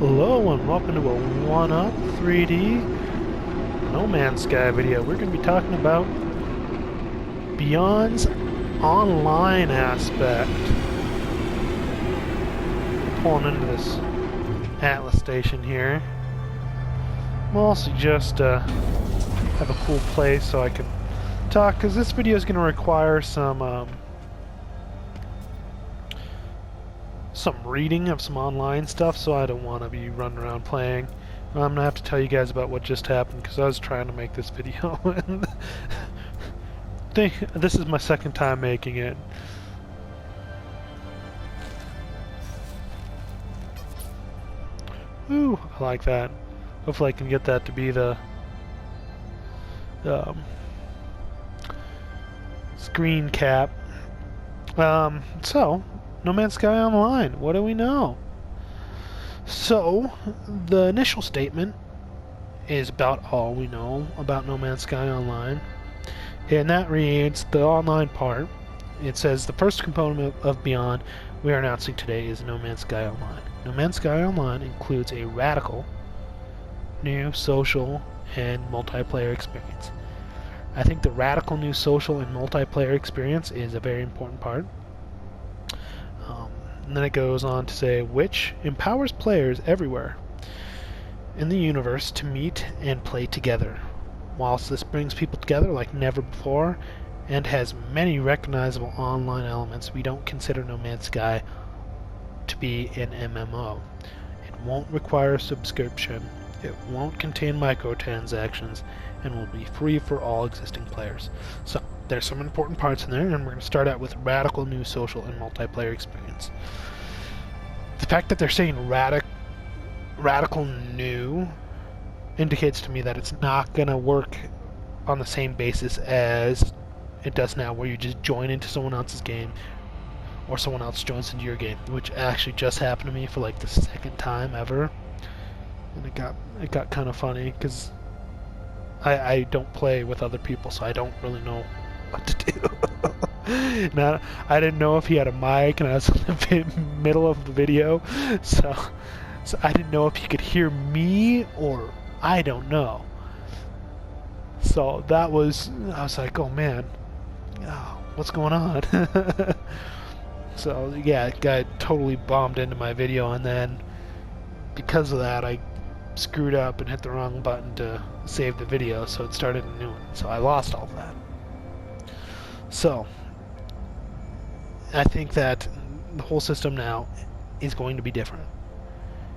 Hello and welcome to a 1-Up 3D No Man's Sky video. We're going to be talking about Beyond's online aspect. Pulling into this Atlas station here. We'll also just have a cool place so I can talk, because this video is going to require some reading of some online stuff, so I don't want to be running around playing. I'm going to have to tell you guys about what just happened, because I was trying to make this video, and this is my second time making it. Ooh, I like that. Hopefully I can get that to be the screen cap. So, No Man's Sky Online, what do we know? So, the initial statement is about all we know about No Man's Sky Online, and that reads, the online part, it says, the first component of Beyond we are announcing today is No Man's Sky Online. No Man's Sky Online includes a radical new social and multiplayer experience. I think the radical new social and multiplayer experience is a very important part. And then it goes on to say, which empowers players everywhere in the universe to meet and play together. Whilst this brings people together like never before and has many recognizable online elements, we don't consider No Man's Sky to be an MMO. It won't require a subscription, it won't contain microtransactions, and will be free for all existing players. So, there's some important parts in there, and we're going to start out with radical new social and multiplayer experience. The fact that they're saying radical new indicates to me that it's not going to work on the same basis as it does now, where you just join into someone else's game or someone else joins into your game, which actually just happened to me for like the second time ever. And it got kind of funny because I don't play with other people, so I don't really know what to do. Now, I didn't know if he had a mic, and I was in the middle of the video, so I didn't know if he could hear me or I don't know. So I was like, oh man, what's going on? So yeah, it got totally bombed into my video, and then because of that, I screwed up and hit the wrong button to save the video, so it started a new one. So I lost all that. So I think that the whole system now is going to be different.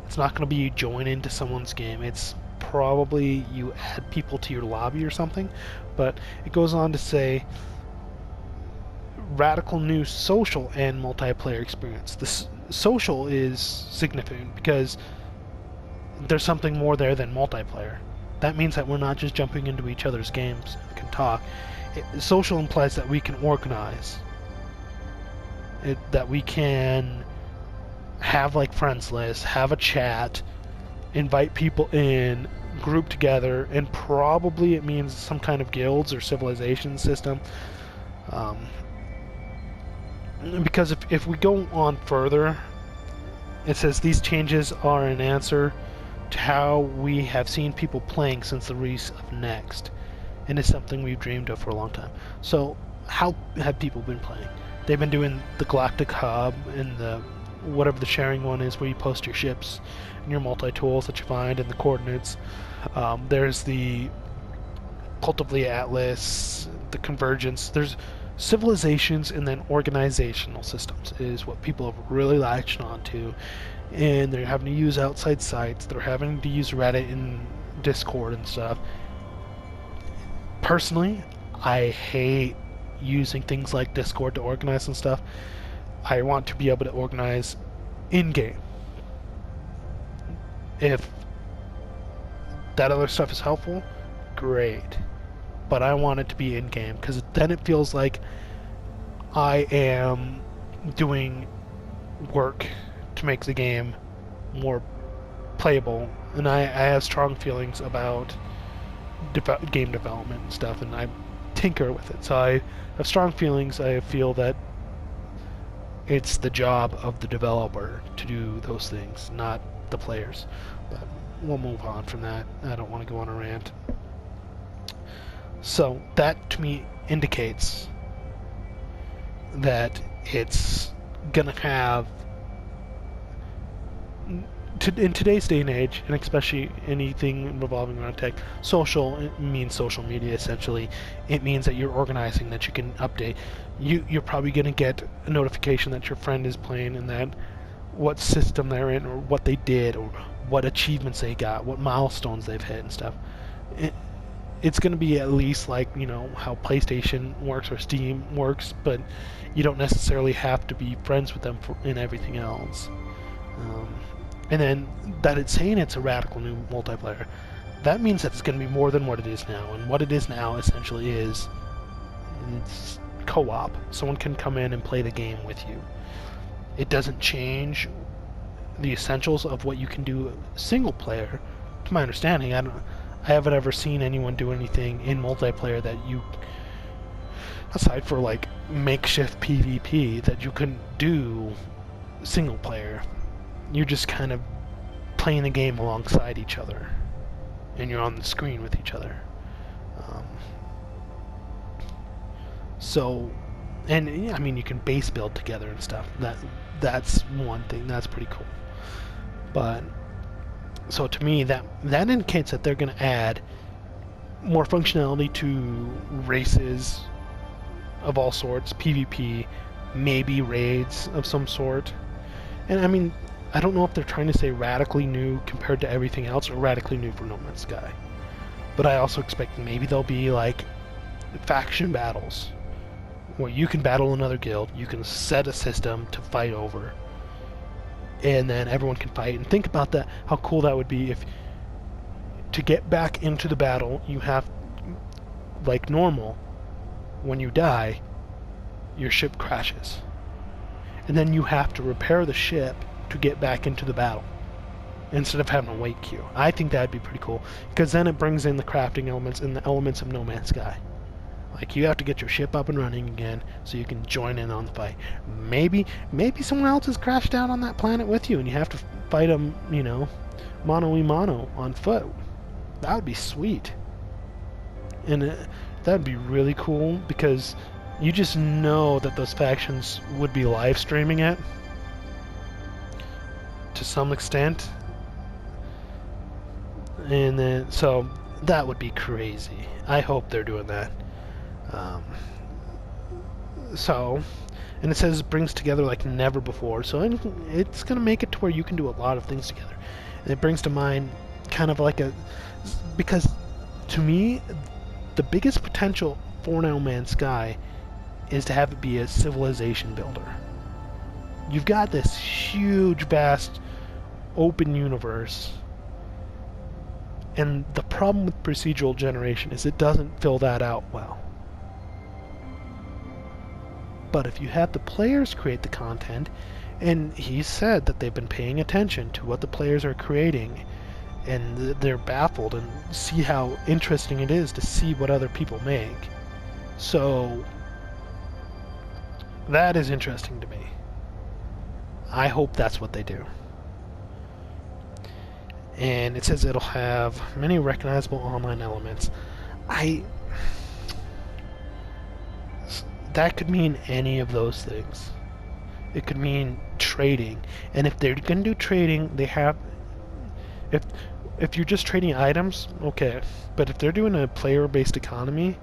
It's not going to be you join into someone's game. It's probably you add people to your lobby or something, but it goes on to say radical new social and multiplayer experience. This social is significant because there's something more there than multiplayer. That means that we're not just jumping into each other's games and can talk. Social implies that we can organize. That we can have like friends lists, have a chat, invite people in, group together, and probably it means some kind of guilds or civilization system. Because if we go on further, it says these changes are an answer to how we have seen people playing since the release of Next, and it's something we've dreamed of for a long time. So how have people been playing? They've been doing the Galactic Hub and the whatever the sharing one is, where you post your ships and your multi-tools that you find and the coordinates. There's the Cult of the Atlas, the Convergence. There's civilizations, and then organizational systems is what people have really latched onto, and they're having to use outside sites. They're having to use Reddit and Discord and stuff. Personally, I hate using things like Discord to organize and stuff. I want to be able to organize in-game. If that other stuff is helpful, great. But I want it to be in-game, because then it feels like I am doing work to make the game more playable, and I have strong feelings about game development and stuff, and I tinker with it. So I have strong feelings. I feel that it's the job of the developer to do those things, not the players. But we'll move on from that. I don't want to go on a rant. So that to me indicates that it's gonna have, in today's day and age, and especially anything revolving around tech, social, it means social media essentially. It means that you're organizing, that you can update. You're probably going to get a notification that your friend is playing and that what system they're in or what they did or what achievements they got, what milestones they've hit and stuff. It's going to be at least like, you know, how PlayStation works or Steam works, but you don't necessarily have to be friends with them in everything else. And then that it's saying it's a radical new multiplayer, that means that it's going to be more than what it is now. And what it is now essentially is it's co-op. Someone can come in and play the game with you. It doesn't change the essentials of what you can do single player. To my understanding, I haven't ever seen anyone do anything in multiplayer that you, aside for like makeshift PvP, that you couldn't do single player. You're just kind of playing the game alongside each other, and you're on the screen with each other. So, and I mean, you can base build together and stuff. That's one thing. That's pretty cool. But so to me, that indicates that they're going to add more functionality to races of all sorts, PvP, maybe raids of some sort. And I mean, I don't know if they're trying to say radically new compared to everything else or radically new for No Man's Sky. But I also expect maybe there'll be like faction battles where you can battle another guild, you can set a system to fight over, and then everyone can fight. And think about that, how cool that would be if to get back into the battle you have, like normal, when you die, your ship crashes. And then you have to repair the ship to get back into the battle instead of having a wait queue. I think that'd be pretty cool because then it brings in the crafting elements and the elements of No Man's Sky. Like, you have to get your ship up and running again so you can join in on the fight. Maybe someone else has crashed out on that planet with you and you have to fight them, you know, mano-y-mano on foot. That would be sweet. And that'd be really cool because you just know that those factions would be live streaming it to some extent. And then, so that would be crazy. I hope they're doing that. And it says it brings together like never before. So it's going to make it to where you can do a lot of things together. And it brings to mind kind of like because to me, the biggest potential for No Man's Sky is to have it be a civilization builder. You've got this huge, vast, open universe, and the problem with procedural generation is it doesn't fill that out well. But if you have the players create the content, and he said that they've been paying attention to what the players are creating, and they're baffled and see how interesting it is to see what other people make. So that is interesting to me. I hope that's what they do. And it says it'll have many recognizable online elements. That could mean any of those things. It could mean trading. And if they're going to do trading, they have... If you're just trading items, okay. But if they're doing a player-based economy,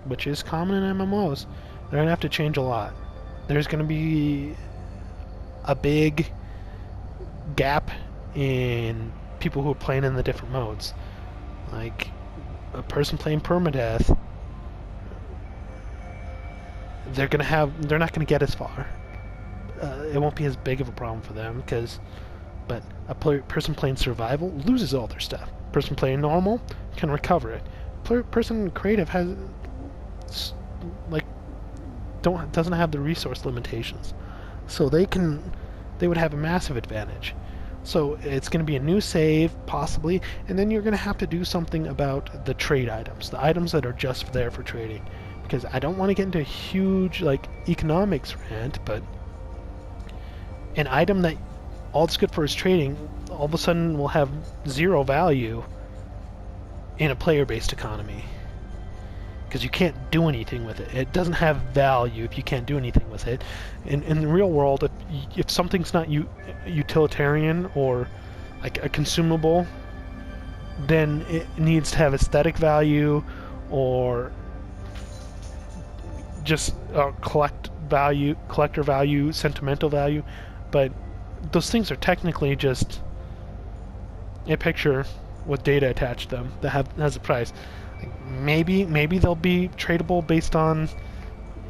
which is common in MMOs, they're going to have to change a lot. There's going to be a big gap in people who are playing in the different modes. Like, a person playing permadeath, they're not going to get as far. It won't be as big of a problem for them, but a person playing survival loses all their stuff. Person playing normal can recover it. Person creative has doesn't have the resource limitations, so they would have a massive advantage. So it's going to be a new save, possibly, and then you're going to have to do something about the trade items, the items that are just there for trading. Because I don't want to get into a huge economics rant, but an item that all it's good for is trading, all of a sudden will have zero value in a player-based economy. Because you can't do anything with it. It doesn't have value if you can't do anything with it. In the real world, if something's not utilitarian or like a consumable, then it needs to have aesthetic value or just collector value, sentimental value. But those things are technically just a picture with data attached to them that has a price. Maybe they'll be tradable based on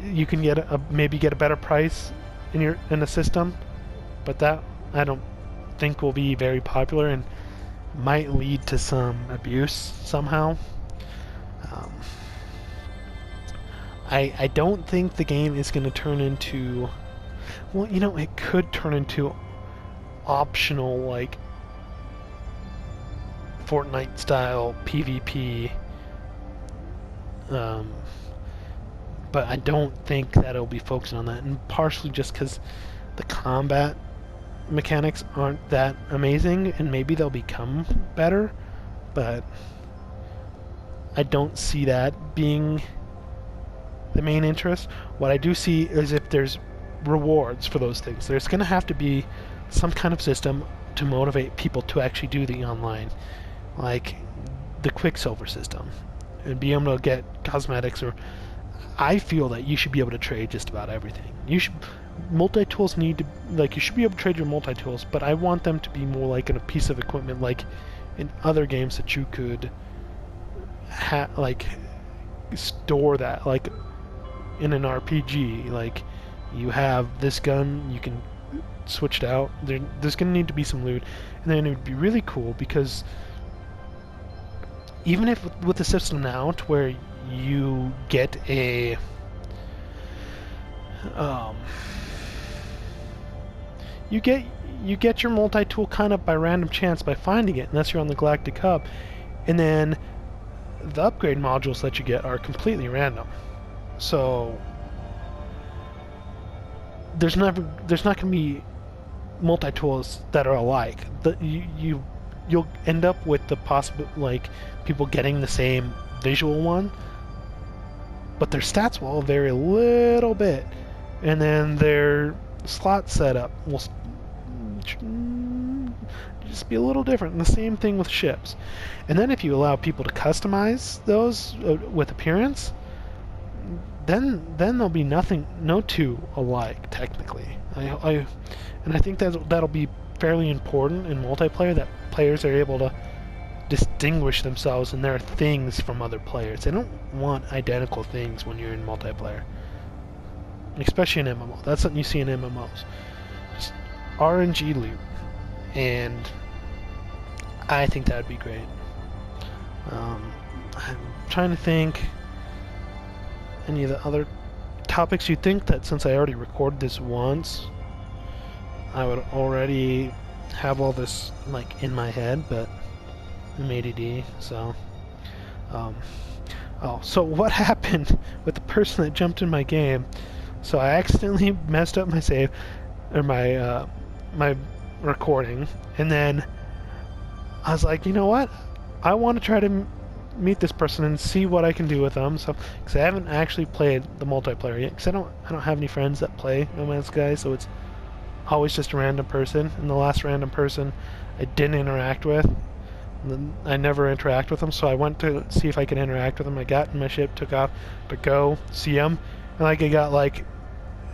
you can get maybe get a better price in a system, but that I don't think will be very popular and might lead to some abuse somehow. I don't think the game is going to turn into, well, you know, it could turn into optional like Fortnite style PvP. But I don't think that it'll be focusing on that, and partially just because the combat mechanics aren't that amazing, and maybe they'll become better, but I don't see that being the main interest. What I do see is if there's rewards for those things, there's going to have to be some kind of system to motivate people to actually do the online, like the Quicksilver system, and be able to get cosmetics. Or I feel that you should be able to trade just about everything. Multi-tools need to, like, you should be able to trade your multi-tools, but I want them to be more like in a piece of equipment, like in other games that you could like store that, like in an RPG. Like, you have this gun, you can switch it out. There's going to need to be some loot, and then it would be really cool because even if with the system now to where you get a you get your multi-tool kind of by random chance by finding it, unless you're on the Galactic Hub, and then the upgrade modules that you get are completely random. So there's not going to be multi-tools that are alike. You'll end up with the possible, like, people getting the same visual one, but their stats will vary a little bit, and then their slot setup will just be a little different. And the same thing with ships. And then if you allow people to customize those with appearance, then there'll be no two alike technically. And I think that'll be fairly important in multiplayer, that players are able to distinguish themselves and their things from other players. They don't want identical things when you're in multiplayer, especially in MMO. That's something you see in MMOs. Just RNG loot, and I think that would be great. I'm trying to think any of the other topics. You'd think that since I already recorded this once, I would already have all this like in my head, but I'm ADD, so so what happened with the person that jumped in my game? So I accidentally messed up my save, or my my recording, and then I was like, you know what, I want to try to meet this person and see what I can do with them. So, because I haven't actually played the multiplayer yet, because I don't have any friends that play No Man's Sky, so it's always just a random person. And the last random person I didn't interact with, I never interact with them, so I went to see if I could interact with them. I got in my ship, took off to go see him, and like I got like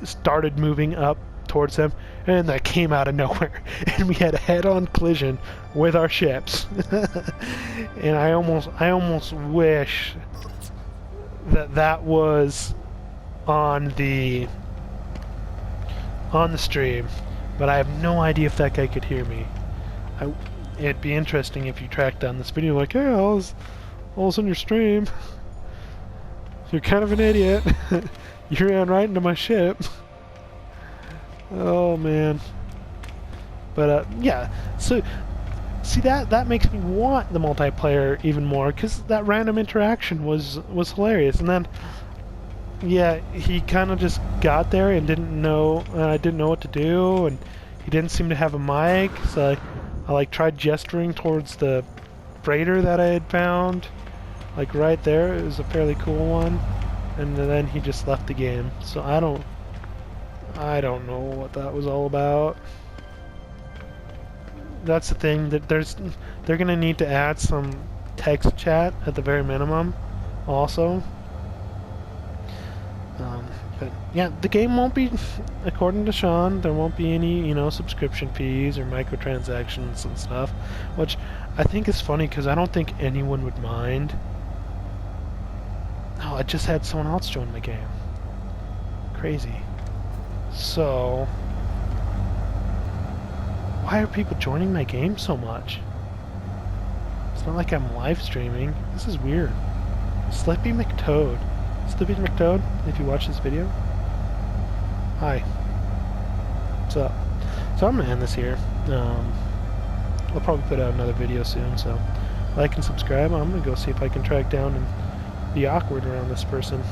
started moving up towards him, and that came out of nowhere, and we had a head-on collision with our ships. And I almost wish that was on the stream, but I have no idea if that guy could hear me. It'd be interesting if you tracked down this video, like, hey, I was on your stream. You're kind of an idiot. You ran right into my ship. Oh man. But yeah, so see, that makes me want the multiplayer even more, because that random interaction was hilarious. And then yeah, he kind of just got there and didn't know, I didn't know what to do, and he didn't seem to have a mic, so I like tried gesturing towards the freighter that I had found. Like right there, it was a fairly cool one. And then he just left the game. So I don't know what that was all about. That's the thing, that they're gonna need to add some text chat at the very minimum also. But yeah, the game won't be, according to Sean, there won't be any, subscription fees or microtransactions and stuff, which I think is funny because I don't think anyone would mind. Oh, I just had someone else join my game. Crazy. So, why are people joining my game so much? It's not like I'm live streaming. This is weird. Slippy McToad. Slippy McToad, if you watch this video. Hi. What's up? So I'm gonna end this here. I'll probably put out another video soon, so like and subscribe. I'm gonna go see if I can track down and be awkward around this person.